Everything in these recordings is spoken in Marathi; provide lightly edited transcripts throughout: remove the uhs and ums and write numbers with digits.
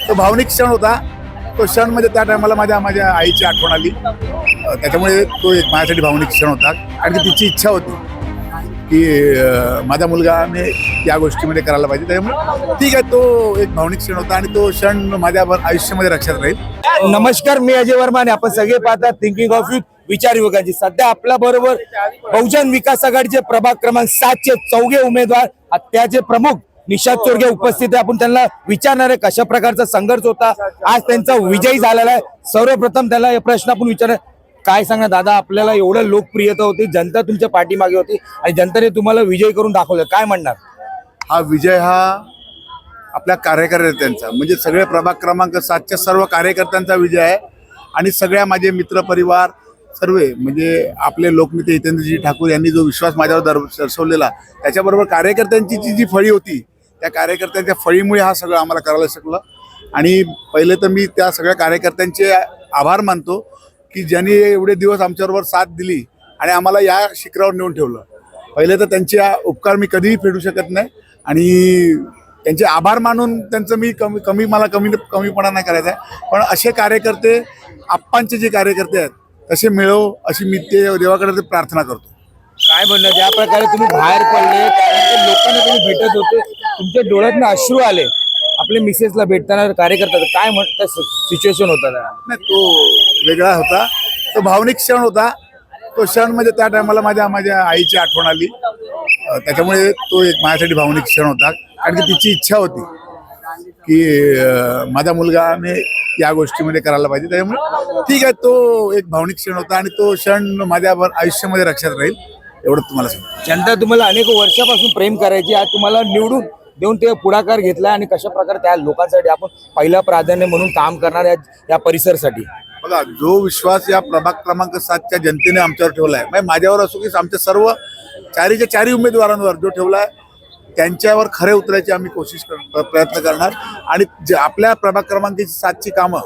तो भावनिक क्षण होता. तो क्षण म्हणजे त्या टायमाला माझ्या आईची आठवण आली. त्याच्यामुळे तो एक माझ्यासाठी भावनिक क्षण होता. आणि तिची इच्छा होती की माझा मुलगाने या गोष्टीमध्ये करायला पाहिजे. त्यामुळे ठीक आहे, तो एक भावनिक क्षण होता आणि तो क्षण माझ्या आयुष्यामध्ये लक्षात राहील. नमस्कार, मी अजय वर्मा आणि आपण सगळे पाहतात थिंकिंग ऑफ युथ, विचार युवकांची. सध्या आपल्या बरोबर बहुजन विकास आघाडीचे प्रभाग क्रमांक 7 चे चौघे उमेदवार, त्याचे प्रमुख निशांत चोरगे उपस्थित आहे. आपण त्यांना विचारणार आहे कशा प्रकारचा संघर्ष होता, आज त्यांचा विजयी झालेला आहे. सर्वप्रथम त्याला हे प्रश्न आपण विचार, काय सांगा दादा, आपल्याला एवढं लोकप्रियता होती, जनता तुमच्या पाठीमागे होती आणि जनतेने तुम्हाला विजयी करून दाखवलं, काय म्हणणार? हा विजय हा आपल्या कार्यकर्त्यांचा, म्हणजे सगळे प्रभाग क्रमांक 7च्या सर्व कार्यकर्त्यांचा विजय आहे. आणि सगळ्या माझे मित्र परिवार सर्व, म्हणजे आपले लोकनेते हितेंद्रजी ठाकूर यांनी जो विश्वास माझ्यावर दर्शवलेला, त्याच्याबरोबर कार्यकर्त्यांची जी फळी होती, त्या कार्यकर्त्यांच्या फळीमुळे हा सगळं आम्हाला करायला शकलं. आणि पहिले तर मी त्या सगळ्या कार्यकर्त्यांचे आभार मानतो की ज्यांनी एवढे दिवस आमच्याबरोबर साथ दिली आणि आम्हाला या शिखरावर नेऊन ठेवलं. पहिले तर त्यांचे उपकार मी कधीही फेडू शकत नाही आणि त्यांचे आभार मानून त्यांचं मी कमीपणा नाही करायचा आहे. पण असे कार्यकर्ते, आप्पांचे जे कार्यकर्ते आहेत तसे मिळो अशी मी देवाकडे प्रार्थना करतो. काय म्हणणं, ज्या प्रकारे तुम्ही बाहेर पडले, त्यानंतर लोकांना तुम्ही भेटत होते, तुमच्या डोळ्यातनं अश्रू आले आपल्या मिसेसला भेटताना कार्यकर्ता, काय म्हणतं सिच्युएशन होता? नाही, तो वेगळा होता, तो भावनिक क्षण होता. तो क्षण म्हणजे त्या टायमाला माझ्या आईची आठवण आली. त्याच्यामुळे तो एक माझ्यासाठी भावनिक क्षण होता. कारण की तिची इच्छा होती की माझा मुलगाने या गोष्टीमध्ये करायला पाहिजे. त्यामुळे ठीक आहे, तो एक भावनिक क्षण होता आणि तो क्षण माझ्या आयुष्यामध्ये लक्षात राहील, एवढं तुम्हाला सांगतो. जनता तुम्हाला अनेक वर्षापासून प्रेम करायची, आज तुम्हाला निवडून देऊन ते पुढाकार घेतला आणि कशा प्रकारे त्या लोकांसाठी आपण पहिला प्राधान्य म्हणून काम करणार या परिसरासाठी. बघा, जो विश्वास या प्रभाग क्रमांक 7च्या जनतेने आमच्यावर ठेवला आहे, म्हणजे माझ्यावर असो की आमच्या सर्व चारी उमेदवारांवर जो ठेवला आहे, त्यांच्यावर खरे उतरायची आम्ही प्रयत्न करणार. आणि आपल्या प्रभाग क्रमांक 7ची कामं,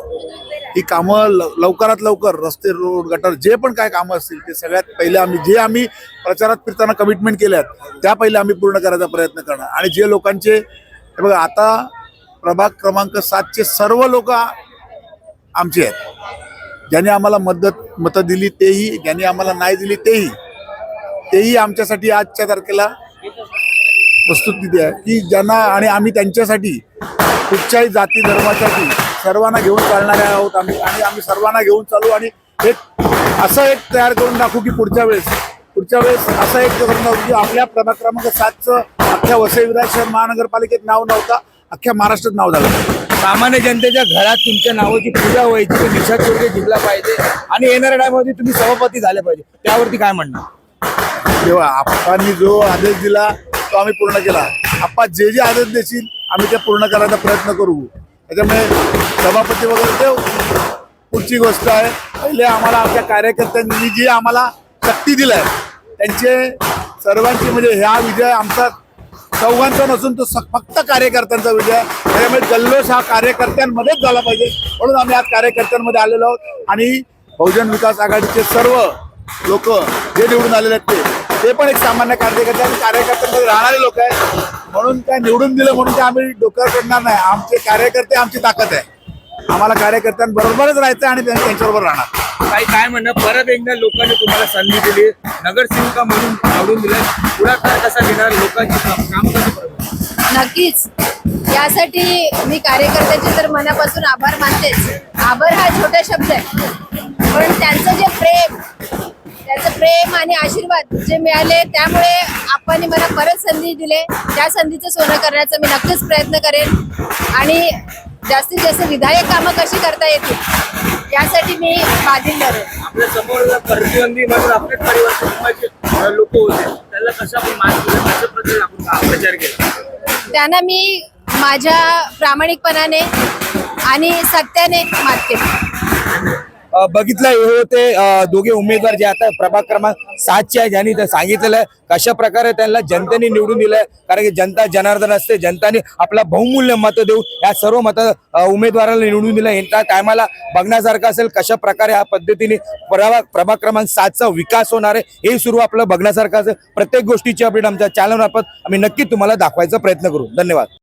ही कामं लवकरात लवकर, रस्ते, रोड, गटर, जे पण काय कामं असतील ते सगळ्यात पहिले आम्ही प्रचारात फिरताना कमिटमेंट केल्यात त्या पहिले आम्ही पूर्ण करायचा प्रयत्न करणार. आणि जे लोकांचे, बघा, आता प्रभाग क्रमांक 7चे सर्व लोक आमचे आहेत. ज्यांनी आम्हाला मतं दिली तेही, ज्यांनी आम्हाला नाही दिली तेही आमच्यासाठी आजच्या तारखेला वस्तुस्थिती आहे की ज्यांना, आणि आम्ही त्यांच्यासाठी कुठच्याही जाती धर्मासाठी सर्वांना घेऊन चालणारे आहोत आम्ही. आणि आम्ही सर्वांना घेऊन चालू आणि असं एक तयार करून दाखवू की पुढच्या वेळेस असं एक करून दाखवू की आपल्या प्रभाग क्रमांक 7चं अख्ख्या वसई विरार शहर महानगरपालिकेत नाव नव्हतं, अख्ख्या महाराष्ट्रात नाव झालं. सामान्य जनतेच्या घरात तुमच्या नावाची पूजा व्हायची, की निशांत चोरगे जिंकला पाहिजे आणि येणाऱ्या टायमामध्ये तुम्ही सभापती झाले पाहिजे, त्यावरती काय म्हणणार? तेव्हा आप्पांनी जो आदेश दिला तो आम्ही पूर्ण केला. आप्पा जे आदेश देशील आम्ही ते पूर्ण करायचा प्रयत्न करू. त्याच्यामुळे सभापती वगैरे ते पुढची गोष्ट आहे. पहिले आम्हाला आमच्या कार्यकर्त्यांनी जी आम्हाला शक्ती दिलाय, त्यांचे सर्वांची, म्हणजे ह्या विजय आमचा चौघांचा नसून तो फक्त कार्यकर्त्यांचा विजय आहे. त्याच्यामुळे जल्लोष हा कार्यकर्त्यांमध्येच झाला पाहिजे, म्हणून आम्ही आज कार्यकर्त्यांमध्ये आलेलो आहोत. आणि बहुजन विकास आघाडीचे सर्व लोक जे निवडून आलेले आहेत ते पण एक सामान्य कार्यकर्ते आणि कार्यकर्त्यांमध्ये राहणारे लोक आहेत. म्हणून काय निवडून दिलं म्हणून ते आम्ही डोक्यावर पडणार नाही. आमचे कार्यकर्ते आमची ताकद आहे. आम्हाला कार्यकर्त्यांबरोबरच राहायचं आणि त्यांच्याबरोबर राहणार. काय म्हणणं, परत एकदा लोकांनी तुम्हाला संधी दिली, नगरसेविका म्हणून निवडून दिलं, पुढाकार कसा घेणार, लोकांची काम कसं? नक्कीच, यासाठी मी कार्यकर्त्याचे तर मनापासून आभार मानतेच. आभार हा छोटा शब्द आहे, पण त्याचं प्रेम आणि आशीर्वाद जे मिळाले, त्यामुळे आपण मला परत संधी दिले. त्या संधीचं सोनं करण्याचा मी नक्कीच प्रयत्न करेन आणि जास्तीत जास्त विधायक कामं कशी करता येतील यासाठी मी बांधीलदार आहे. आपल्या समोर प्रतिबंधी म्हणून आपल्या परिवाराचे लोक होते, त्याला कशा आपण मात केलं, कशा प्रकारे आपण प्रचार केला, त्यांना मी माझ्या प्रामाणिकपणाने आणि सत्याने मात केली. बघितलं, हे होते दोघे उमेदवार जे आता प्रभाग क्रमांक 7चे आहे, ज्यांनी सांगितलेलं आहे कशा प्रकारे त्यांना जनतेने निवडून दिलंय. कारण की जनता जनार्दन असते, जनताने आपला बहुमूल्य मतं देऊन या सर्व उमेदवाराला निवडून दिलं. यांचा टायमाला बघण्यासारखं असेल कशा प्रकारे ह्या पद्धतीने प्रभाग क्रमांक 7चा विकास होणार आहे, हे सुरू आपलं बघण्यासारखं असेल. प्रत्येक गोष्टीची अपडेट आमच्या चॅनलमार्फत आम्ही नक्की तुम्हाला दाखवायचा प्रयत्न करू. धन्यवाद.